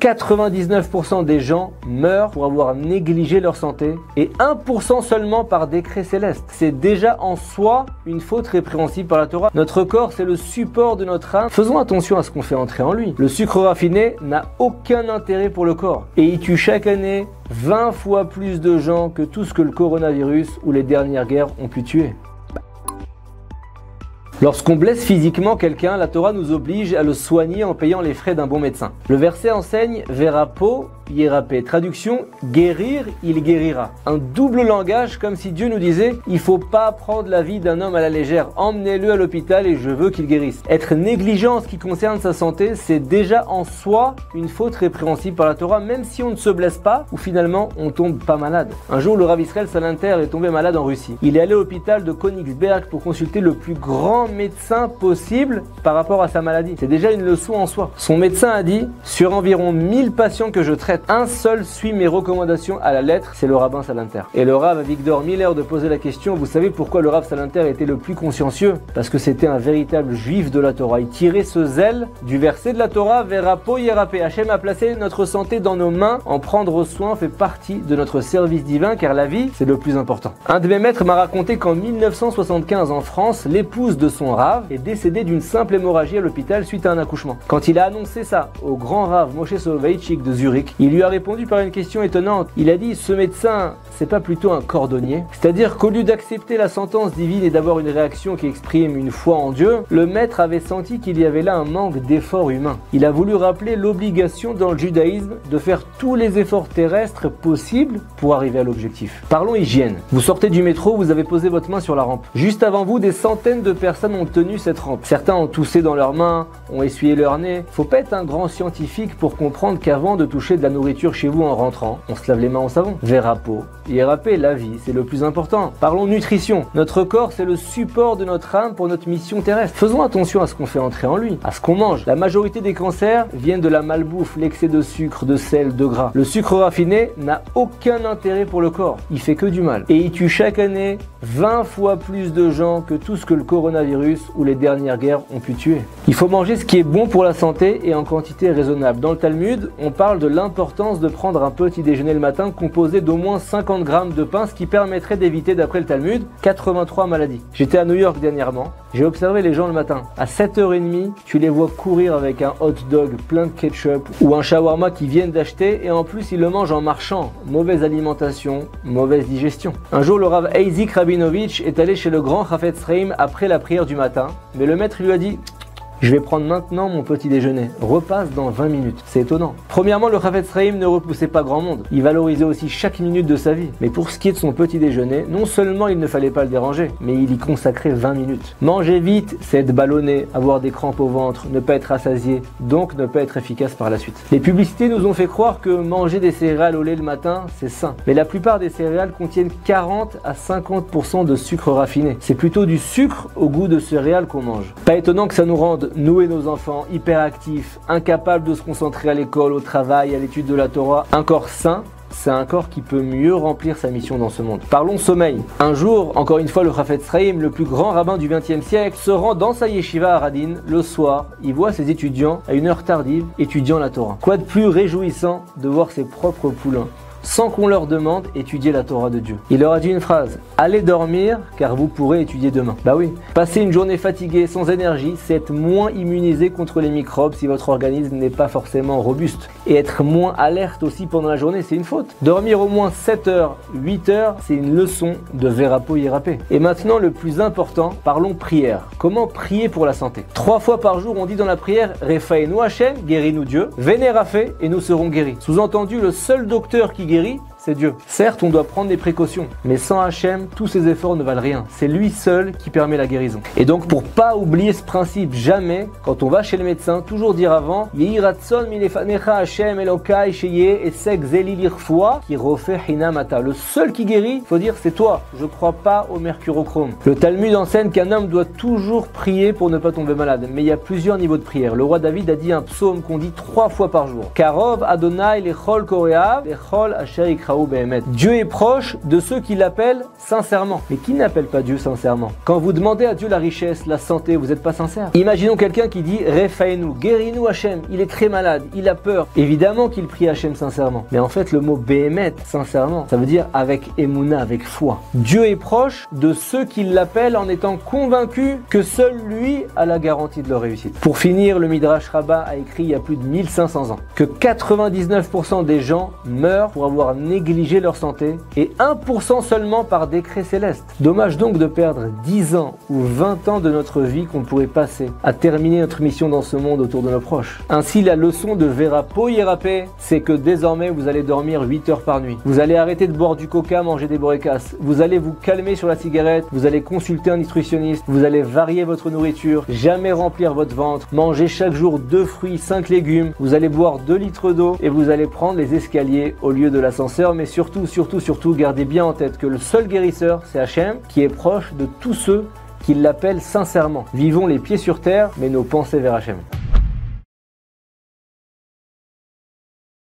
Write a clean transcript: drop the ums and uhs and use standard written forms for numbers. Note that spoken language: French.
99% des gens meurent pour avoir négligé leur santé et 1% seulement par décret céleste. C'est déjà en soi une faute répréhensible par la Torah. Notre corps, c'est le support de notre âme. Faisons attention à ce qu'on fait entrer en lui. Le sucre raffiné n'a aucun intérêt pour le corps et il tue chaque année 20 fois plus de gens que tout ce que le coronavirus ou les dernières guerres ont pu tuer. Lorsqu'on blesse physiquement quelqu'un, la Torah nous oblige à le soigner en payant les frais d'un bon médecin. Le verset enseigne « Verapo Yérapé ». Traduction « Guérir, il guérira ». Un double langage comme si Dieu nous disait « Il ne faut pas prendre la vie d'un homme à la légère, emmenez-le à l'hôpital et je veux qu'il guérisse ». Être négligent en ce qui concerne sa santé, c'est déjà en soi une faute répréhensible par la Torah, même si on ne se blesse pas ou finalement on tombe pas malade. Un jour, le Rav Israël Salanter est tombé malade en Russie. Il est allé à l'hôpital de Königsberg pour consulter le plus grand médecin possible par rapport à sa maladie. C'est déjà une leçon en soi. Son médecin a dit « Sur environ 1000 patients que je traite, un seul suit mes recommandations à la lettre, c'est le rabbin Salanter ». Et le Rav Victor Miller de poser la question, vous savez pourquoi le Rav Salanter était le plus consciencieux? Parce que c'était un véritable juif de la Torah. Il tirait ce zèle du verset de la Torah, Verapo Yérapé. Hachem a placé notre santé dans nos mains. En prendre soin fait partie de notre service divin, car la vie, c'est le plus important. Un de mes maîtres m'a raconté qu'en 1975 en France, l'épouse de son Rav est décédée d'une simple hémorragie à l'hôpital suite à un accouchement. Quand il a annoncé ça au grand Rav Moshe Soloveitchik de Zurich, il lui a répondu par une question étonnante. Il a dit « Ce médecin, c'est pas plutôt un cordonnier ?» C'est-à-dire qu'au lieu d'accepter la sentence divine et d'avoir une réaction qui exprime une foi en Dieu, le maître avait senti qu'il y avait là un manque d'efforts humains. Il a voulu rappeler l'obligation dans le judaïsme de faire tous les efforts terrestres possibles pour arriver à l'objectif. Parlons hygiène. Vous sortez du métro, vous avez posé votre main sur la rampe. Juste avant vous, des centaines de personnes ont tenu cette rampe. Certains ont toussé dans leurs mains, ont essuyé leur nez. Faut pas être un grand scientifique pour comprendre qu'avant de toucher de la nourriture chez vous en rentrant, on se lave les mains au savon. Verapo Yérapé, la vie, c'est le plus important. Parlons nutrition. Notre corps, c'est le support de notre âme pour notre mission terrestre. Faisons attention à ce qu'on fait entrer en lui, à ce qu'on mange. La majorité des cancers viennent de la malbouffe, l'excès de sucre, de sel, de gras. Le sucre raffiné n'a aucun intérêt pour le corps. Il fait que du mal. Et il tue chaque année 20 fois plus de gens que tout ce que le coronavirus ou les dernières guerres ont pu tuer. Il faut manger ce qui est bon pour la santé et en quantité raisonnable. Dans le Talmud, on parle de l'importance de prendre un petit déjeuner le matin composé d'au moins 50 grammes de pain, ce qui permettrait d'éviter, d'après le Talmud, 83 maladies. J'étais à New York dernièrement, j'ai observé les gens le matin. À 7h30, tu les vois courir avec un hot dog plein de ketchup ou un shawarma qu'ils viennent d'acheter et en plus ils le mangent en marchant. Mauvaise alimentation, mauvaise digestion. Un jour, le Rav Eizik Rabinovitch est allé chez le grand Chafetz Chaim après la prière du matin, mais le maître lui a dit « Je vais prendre maintenant mon petit déjeuner. Repasse dans 20 minutes. » C'est étonnant. Premièrement, le Chafetz Chaim ne repoussait pas grand monde. Il valorisait aussi chaque minute de sa vie. Mais pour ce qui est de son petit déjeuner, non seulement il ne fallait pas le déranger, mais il y consacrait 20 minutes. Manger vite, c'est être ballonné, avoir des crampes au ventre, ne pas être rassasié, donc ne pas être efficace par la suite. Les publicités nous ont fait croire que manger des céréales au lait le matin, c'est sain. Mais la plupart des céréales contiennent 40 à 50% de sucre raffiné. C'est plutôt du sucre au goût de céréales qu'on mange. Pas étonnant que ça nous rende nous et nos enfants hyperactifs, incapables de se concentrer à l'école, au travail, à l'étude de la Torah. Un corps sain, c'est un corps qui peut mieux remplir sa mission dans ce monde. Parlons sommeil. Un jour, encore une fois, le Chafetz Chaim, le plus grand rabbin du XXe siècle, se rend dans sa yeshiva à Radin le soir. Il voit ses étudiants, à une heure tardive, étudiant la Torah. Quoi de plus réjouissant de voir ses propres poulains, sans qu'on leur demande, étudier la Torah de Dieu. Il leur a dit une phrase: allez dormir car vous pourrez étudier demain. Bah oui, passer une journée fatiguée, sans énergie, c'est être moins immunisé contre les microbes si votre organisme n'est pas forcément robuste. Et être moins alerte aussi pendant la journée, c'est une faute. Dormir au moins 7 heures, 8 heures, c'est une leçon de Verapo Yérapé. Et maintenant, le plus important, parlons prière. Comment prier pour la santé? 3 fois par jour, on dit dans la prière: Refaenu Hashem, guéris-nous Dieu, Vénérafé, et nous serons guéris. Sous-entendu, le seul docteur qui guérit, c'est Dieu. Certes, on doit prendre des précautions, mais sans Hachem, tous ces efforts ne valent rien. C'est lui seul qui permet la guérison. Et donc, pour pas oublier ce principe, jamais, quand on va chez le médecin, toujours dire avant: Yehi ratson milefanecha Hachem Elokai sheye esek zeli lirfoua ki refeh hinamata. Le seul qui guérit, faut dire c'est toi. Je crois pas au mercurochrome. Le Talmud enseigne qu'un homme doit toujours prier pour ne pas tomber malade. Mais il y a plusieurs niveaux de prière. Le roi David a dit un psaume qu'on dit 3 fois par jour: Karov Adonai lechol koreav lechol asher ikra. Ma'ou Behemet. Dieu est proche de ceux qui l'appellent sincèrement. Mais qui n'appelle pas Dieu sincèrement? Quand vous demandez à Dieu la richesse, la santé, vous n'êtes pas sincère. Imaginons quelqu'un qui dit Refaenu, guéris-nous Hachem, il est très malade, il a peur. Évidemment qu'il prie Hachem sincèrement. Mais en fait, le mot Behemet, sincèrement, ça veut dire avec Emouna, avec foi. Dieu est proche de ceux qui l'appellent en étant convaincus que seul lui a la garantie de leur réussite. Pour finir, le Midrash Rabbah a écrit il y a plus de 1500 ans que 99% des gens meurent pour avoir négligé leur santé et 1% seulement par décret céleste. Dommage donc de perdre 10 ans ou 20 ans de notre vie qu'on pourrait passer à terminer notre mission dans ce monde autour de nos proches. Ainsi, la leçon de Verapo Yerape, c'est que désormais vous allez dormir 8 heures par nuit. Vous allez arrêter de boire du coca, manger des borécas. Vous allez vous calmer sur la cigarette. Vous allez consulter un nutritionniste. Vous allez varier votre nourriture. Jamais remplir votre ventre. Manger chaque jour 2 fruits, 5 légumes. Vous allez boire 2 litres d'eau et vous allez prendre les escaliers au lieu de l'ascenseur. Mais surtout, gardez bien en tête que le seul guérisseur, c'est Hachem, qui est proche de tous ceux qui l'appellent sincèrement. Vivons les pieds sur terre, mais nos pensées vers Hachem.